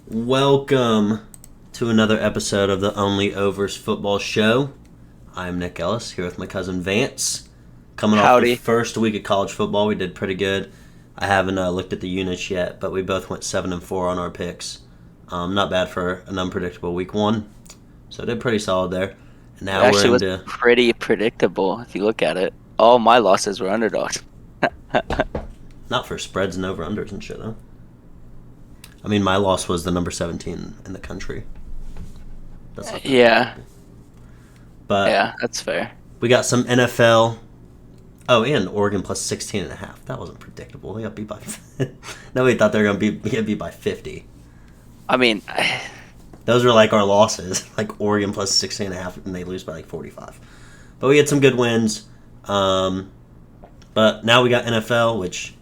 Welcome to another episode of the Only Overs Football Show. I'm Nick Ellis here with my cousin Vance. Coming off the Howdy. first week of college football, we did pretty good. I haven't looked at the units yet, but we both went 7-4 on our picks. Not bad for an unpredictable week one, so did pretty solid there. And It now we're actually was into pretty predictable if you look at it. All my losses were underdogs. not for spreads and over unders and shit though. I mean, my loss was the number 17 in the country. That's not that Yeah, predictable. But yeah, that's fair. we got some NFL. Oh, and Oregon plus 16.5. That wasn't predictable. They got beat by. Nobody thought they were going to get beat by 50. I mean, Those were like our losses, like Oregon plus 16.5, and they lose by like 45. But we had some good wins. But now we got NFL, which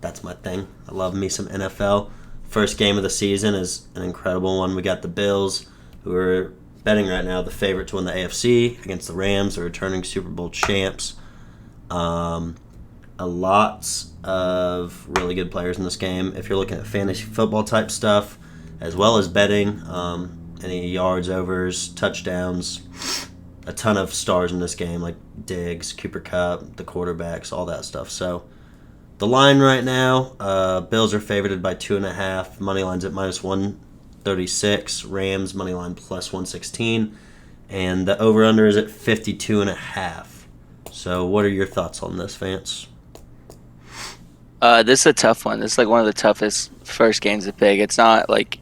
that's my thing. I love me some NFL. First game of the season is an incredible one. We got the Bills, who are betting right now the favorite to win the AFC against the Rams, the returning Super Bowl champs. A lot of really good players in this game. If you're looking at fantasy football type stuff, as well as betting, any yards, overs, touchdowns, a ton of stars in this game, like Diggs, Cooper Kupp, the quarterbacks, all that stuff. So the line right now, Bills are favored by 2.5. Money line's at minus 136. Rams money line plus 116, and the over under is at 52.5. So, what are your thoughts on this, Vance? this is a tough one. This is like one of the toughest first games to pick. It's not like,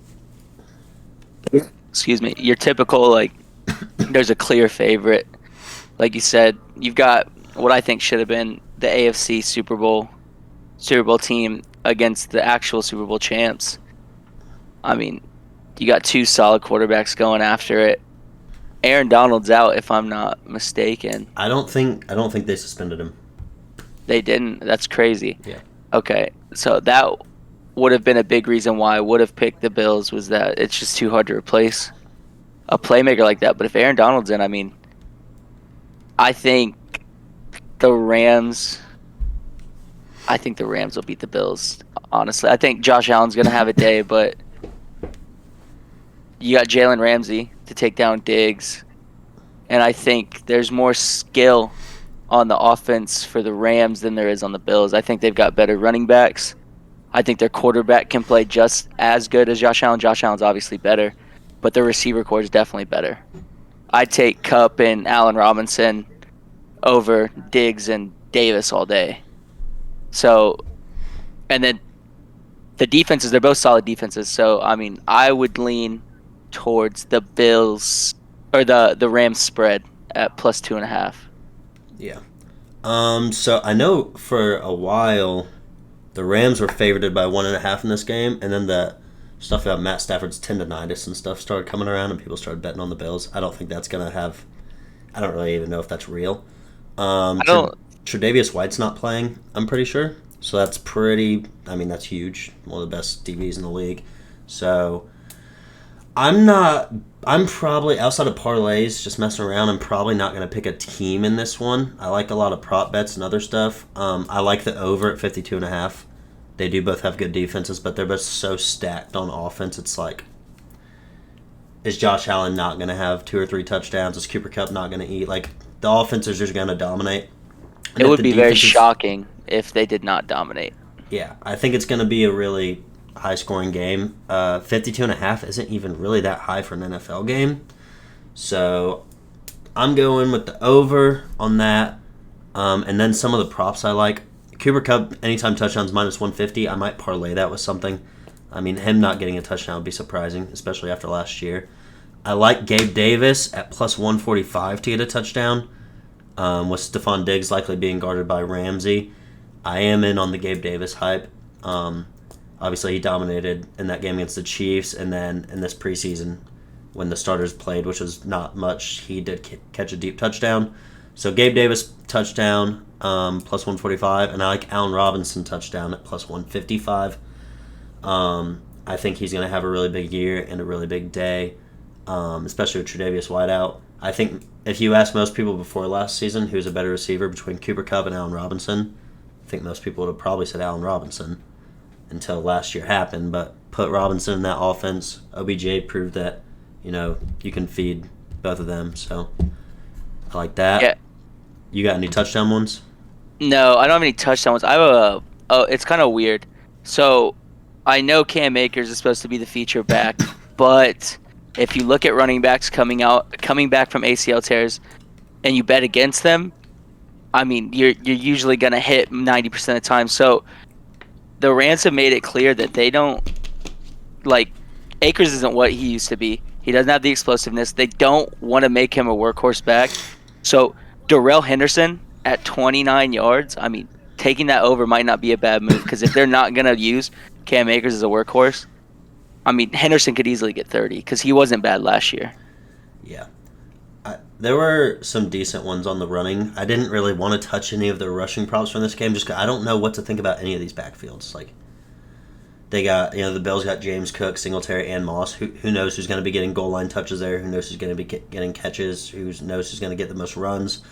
excuse me, your typical like. There's a clear favorite. Like you said, you've got what I think should have been the AFC Super Bowl team against the actual Super Bowl champs. I mean, you got two solid quarterbacks going after it. Aaron Donald's out, if I'm not mistaken. I don't think they suspended him. They didn't. That's crazy. Yeah. Okay, so that would have been a big reason why I would have picked the Bills, was that it's just too hard to replace a playmaker like that. But if Aaron Donald's in, I mean, I think the Rams. I think the Rams will beat the Bills. Honestly, I think Josh Allen's gonna have a day, but you got Jalen Ramsey to take down Diggs, and I think there's more skill on the offense for the Rams than there is on the Bills. I think they've got better running backs. I think their quarterback can play just as good as Josh Allen. Josh Allen's obviously better, but their receiver core is definitely better. I'd take Kupp and Allen Robinson over Diggs and Davis all day. So, and then the defenses, they're both solid defenses. So, I mean, I would lean towards the Bills or the Rams spread at plus 2.5. Yeah. So I know for a while the Rams were favored by 1.5 in this game, and then the stuff about Matt Stafford's tendonitis and stuff started coming around, and people started betting on the Bills. I don't think that's gonna have. I don't really even know if that's real. I don't. Tre'Davious White's not playing, I'm pretty sure. So that's pretty. I mean, that's huge. One of the best DBs in the league. So I'm not. I'm probably outside of parlays, just messing around. I'm probably not going to pick a team in this one. I like a lot of prop bets and other stuff. I like the over at 52.5. They do both have good defenses, but they're both so stacked on offense. It's like, is Josh Allen not going to have 2 or 3 touchdowns? Is Cooper Kupp not going to eat? Like, the offense is just going to dominate. And It if would the be very defense is- shocking if they did not dominate. Yeah, I think it's going to be a really high-scoring game. 52.5 isn't even really that high for an NFL game. So I'm going with the over on that. And then some of the props I like. Cooper Kupp, anytime touchdowns minus 150, I might parlay that with something. I mean, him not getting a touchdown would be surprising, especially after last year. I like Gabe Davis at plus 145 to get a touchdown, with Stephon Diggs likely being guarded by Ramsey. I am in on the Gabe Davis hype. Obviously, he dominated in that game against the Chiefs, and then in this preseason, when the starters played, which was not much, he did catch a deep touchdown. So Gabe Davis touchdown, plus 145, and I like Allen Robinson touchdown at plus 155. I think he's going to have a really big year and a really big day, especially with Tre'Davious White out. I think if you asked most people before last season who's a better receiver between Cooper Kupp and Allen Robinson, I think most people would have probably said Allen Robinson until last year happened. But put Robinson in that offense. OBJ proved that, you can feed both of them. So I like that. Yeah. You got any touchdown ones? No, I don't have any touchdowns. I have a. Oh, it's kind of weird. So, I know Cam Akers is supposed to be the feature back, but if you look at running backs coming back from ACL tears, and you bet against them, I mean, you're usually gonna hit 90% of the time. So, the Rams have made it clear that they don't like Akers isn't what he used to be. He doesn't have the explosiveness. They don't want to make him a workhorse back. So, Darrell Henderson at 29 yards, I mean, taking that over might not be a bad move because if they're not going to use Cam Akers as a workhorse, I mean, Henderson could easily get 30 because he wasn't bad last year. Yeah. There were some decent ones on the running. I didn't really want to touch any of the rushing props from this game just because I don't know what to think about any of these backfields. Like, they got, the Bills got James Cook, Singletary, and Moss. Who knows who's going to be getting goal line touches there? Who knows who's going to be getting catches? Who knows who's going to get the most runs?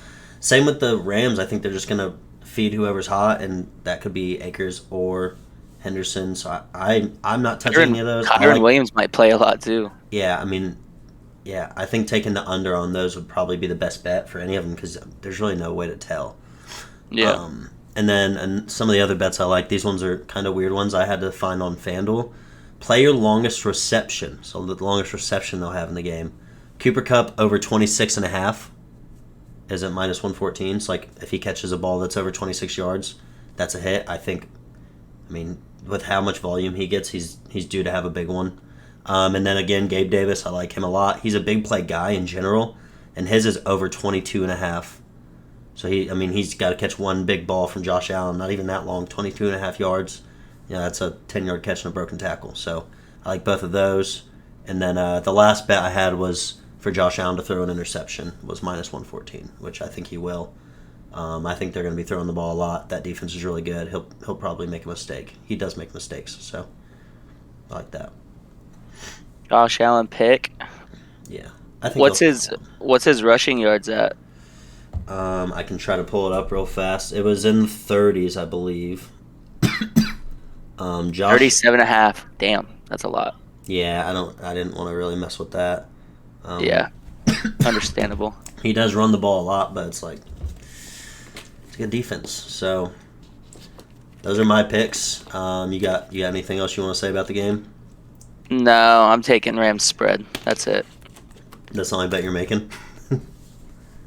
Same with the Rams. I think they're just going to feed whoever's hot, and that could be Akers or Henderson. So I'm not touching any of those. Kyren Williams might play a lot too. Yeah, I think taking the under on those would probably be the best bet for any of them because there's really no way to tell. Yeah. And then some of the other bets I like, these ones are kind of weird ones I had to find on FanDuel. Play your longest reception. So the longest reception they'll have in the game. Cooper Kupp over 26.5 is at minus 114. So like if he catches a ball that's over 26 yards, that's a hit. I mean, with how much volume he gets, he's due to have a big one. And then again, Gabe Davis, I like him a lot. He's a big play guy in general, and his is over 22.5. So he's got to catch one big ball from Josh Allen, not even that long, 22.5 yards. That's a 10-yard catch and a broken tackle. So I like both of those. And then the last bet I had was for Josh Allen to throw an interception, was minus 114, which I think he will. I think they're going to be throwing the ball a lot. That defense is really good. He'll probably make a mistake. He does make mistakes, so I like that. Josh Allen pick. Yeah, I think. What's his rushing yards at? I can try to pull it up real fast. It was in the 30s, I believe. 37.5. Damn, that's a lot. Yeah, I didn't want to really mess with that. Yeah, understandable. He does run the ball a lot, but it's a good defense. So those are my picks. You got anything else you want to say about the game? No, I'm taking Rams spread. That's it. That's the only bet you're making?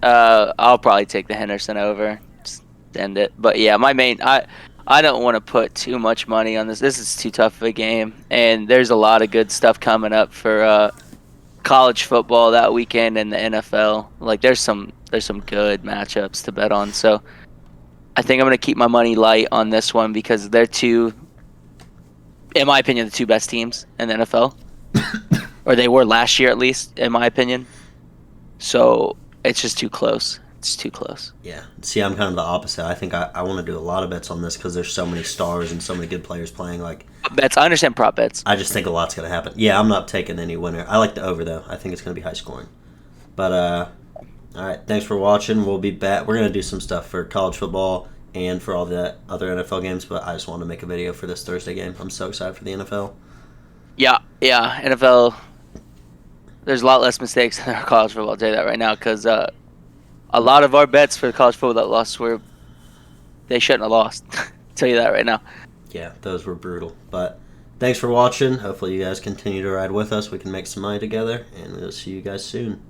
I'll probably take the Henderson over. Just end it. But yeah, my main I don't want to put too much money on this. This is too tough of a game, and there's a lot of good stuff coming up for college football that weekend and the NFL. Like there's some good matchups to bet on. So I think I'm gonna keep my money light on this one because they're two, in my opinion, the two best teams in the NFL, or they were last year at least, in my opinion. So it's just too close. It's too close. Yeah. See, I'm kind of the opposite. I think I want to do a lot of bets on this because there's so many stars and so many good players playing. Bets. I understand prop bets. I just think a lot's going to happen. Yeah, I'm not taking any winner. I like the over, though. I think it's going to be high scoring. But, all right. Thanks for watching. We'll be back. We're going to do some stuff for college football and for all the other NFL games, but I just wanted to make a video for this Thursday game. I'm so excited for the NFL. Yeah. NFL, there's a lot less mistakes in our college football. I'll tell you that right now because a lot of our bets for college football that lost they shouldn't have lost. I'll tell you that right now. Yeah, those were brutal. But thanks for watching. Hopefully you guys continue to ride with us. We can make some money together, and we'll see you guys soon.